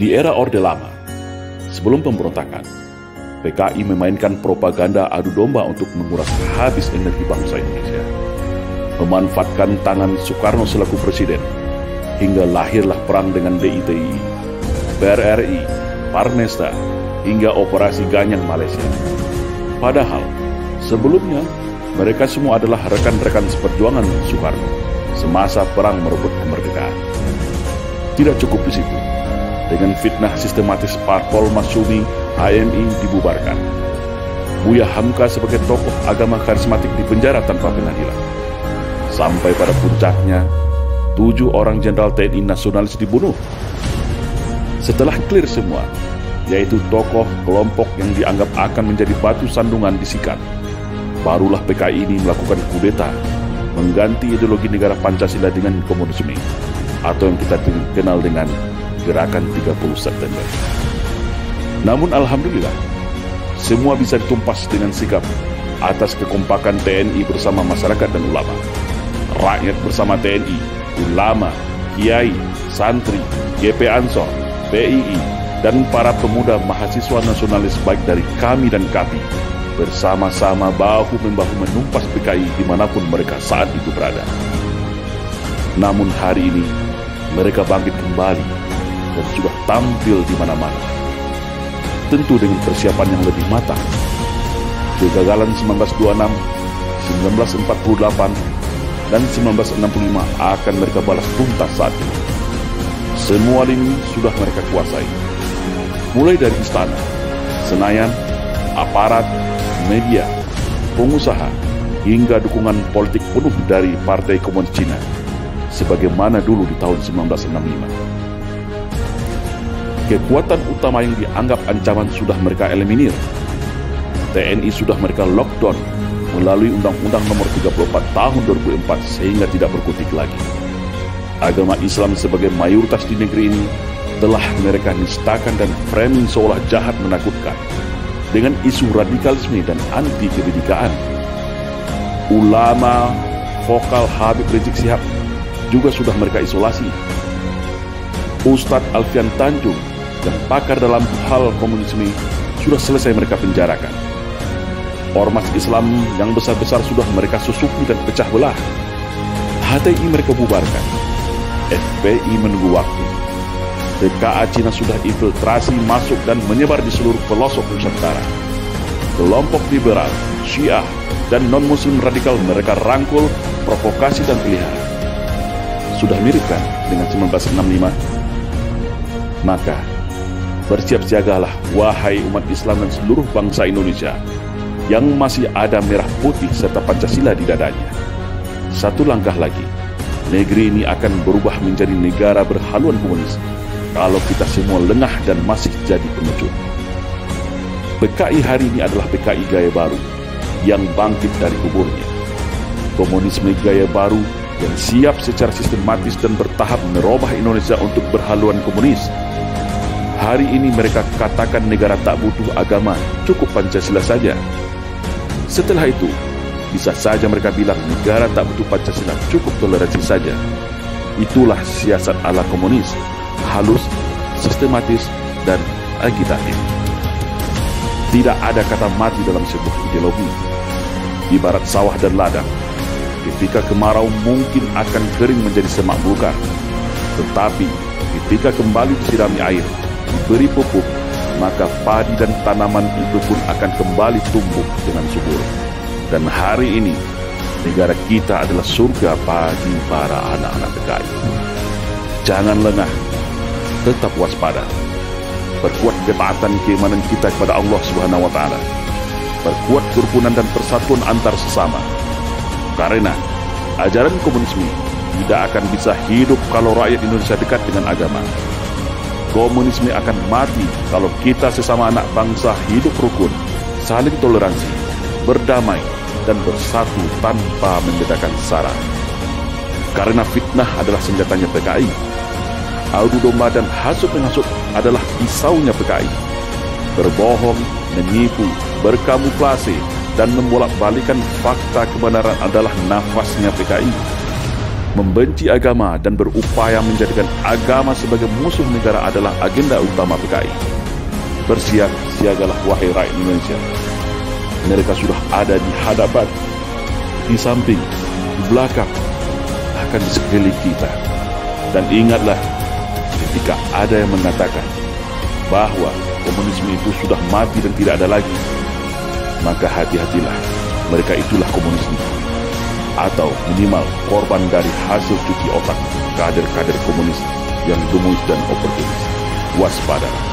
Di era Orde Lama, sebelum pemberontakan, PKI memainkan propaganda adu domba untuk menguras habis energi bangsa Indonesia. Memanfaatkan tangan Soekarno selaku presiden, hingga lahirlah perang dengan DITI, PRRI, Parmesta, hingga Operasi Ganyang Malaysia. Padahal, sebelumnya, mereka semua adalah rekan-rekan seperjuangan Soekarno semasa perang merebut kemerdekaan. Tidak cukup di situ. Dengan fitnah sistematis Parpol Masyumi, HMI dibubarkan. Buya Hamka sebagai tokoh agama karismatik dipenjara tanpa pengadilan. Sampai pada puncaknya, 7 orang jenderal TNI nasionalis dibunuh. Setelah clear semua, yaitu tokoh kelompok yang dianggap akan menjadi batu sandungan disikat, barulah PKI ini melakukan kudeta, mengganti ideologi negara Pancasila dengan komunisme, atau yang kita kenal dengan Gerakan 30 September. Namun alhamdulillah, semua bisa ditumpas dengan sikap atas kekompakan TNI bersama masyarakat dan ulama. Rakyat bersama TNI, ulama, kiai, santri, GP Ansor, PII, dan para pemuda mahasiswa nasionalis baik dari kami dan KAPI bersama-sama bahu-membahu menumpas PKI dimanapun mereka saat itu berada. Namun hari ini, mereka bangkit kembali dan sudah tampil di mana-mana. Tentu dengan persiapan yang lebih matang. Kegagalan 1926, 1948, dan 1965 akan mereka balas tuntas saat ini. Semua lini sudah mereka kuasai. Mulai dari istana, Senayan, aparat, media, pengusaha, hingga dukungan politik penuh dari Partai Komunis Cina, sebagaimana dulu di tahun 1965. Kekuatan utama yang dianggap ancaman sudah mereka eliminir. TNI sudah mereka lockdown melalui Undang-Undang Nomor 34 Tahun 2004 sehingga tidak berkutik lagi. Agama Islam sebagai mayoritas di negeri ini telah mereka nistakan dan framing seolah jahat menakutkan dengan isu radikalisme dan anti kebinekaan. Ulama vokal Habib Rizik Syihab juga sudah mereka isolasi. Ustadz Alfian Tanjung yang pakar dalam hal komunisme sudah selesai mereka penjarakan. Ormas Islam yang besar-besar sudah mereka susupi dan pecah belah. HTI mereka bubarkan. FPI menunggu waktu. TKA Cina sudah infiltrasi masuk dan menyebar di seluruh pelosok Nusantara. Kelompok liberal, Syiah, dan non-muslim radikal mereka rangkul, provokasi dan pelihara. Sudah mirip kan dengan 1965? Maka, bersiap-siagalah wahai umat Islam dan seluruh bangsa Indonesia yang masih ada merah putih serta Pancasila di dadanya. Satu langkah lagi, negeri ini akan berubah menjadi negara berhaluan komunis kalau kita semua lengah dan masih jadi pengecut. PKI hari ini adalah PKI gaya baru yang bangkit dari kuburnya. Komunisme gaya baru yang siap secara sistematis dan bertahap merubah Indonesia untuk berhaluan komunis. Hari ini mereka katakan negara tak butuh agama, cukup Pancasila saja. Setelah itu, bisa saja mereka bilang negara tak butuh Pancasila, cukup toleransi saja. Itulah siasat ala komunis, halus, sistematis, dan agitatif. Tidak ada kata mati dalam sebuah ideologi. Ibarat sawah dan ladang, ketika kemarau mungkin akan kering menjadi semak belukar. Tetapi ketika kembali disirami air, diberi pupuk, maka padi dan tanaman itu pun akan kembali tumbuh dengan subur. Dan hari ini, negara kita adalah surga bagi para anak-anak PKI. Jangan lengah, tetap waspada. Perkuat ketaatan keimanan kita kepada Allah Subhanahu wa Ta'ala. Perkuat kerukunan dan persatuan antar sesama. Karena ajaran komunisme tidak akan bisa hidup kalau rakyat Indonesia dekat dengan agama. Komunisme akan mati kalau kita sesama anak bangsa hidup rukun, saling toleransi, berdamai, dan bersatu tanpa membedakan sara. Karena fitnah adalah senjatanya PKI. Adu domba dan hasut-menghasut adalah pisaunya PKI. Berbohong, menipu, berkamuflase, dan membolak-balikan fakta kebenaran adalah nafasnya PKI. Membenci agama dan berupaya menjadikan agama sebagai musuh negara adalah agenda utama PKI. Bersiap siagalah wahai rakyat Indonesia. Mereka sudah ada di hadapan, di samping, di belakang, bahkan di sekeliling kita. Dan ingatlah, ketika ada yang mengatakan bahwa komunisme itu sudah mati dan tidak ada lagi, maka hati-hatilah, mereka itulah komunisme, atau minimal korban dari hasil cuci otak kader-kader komunis yang gemus dan oportunis. Waspada.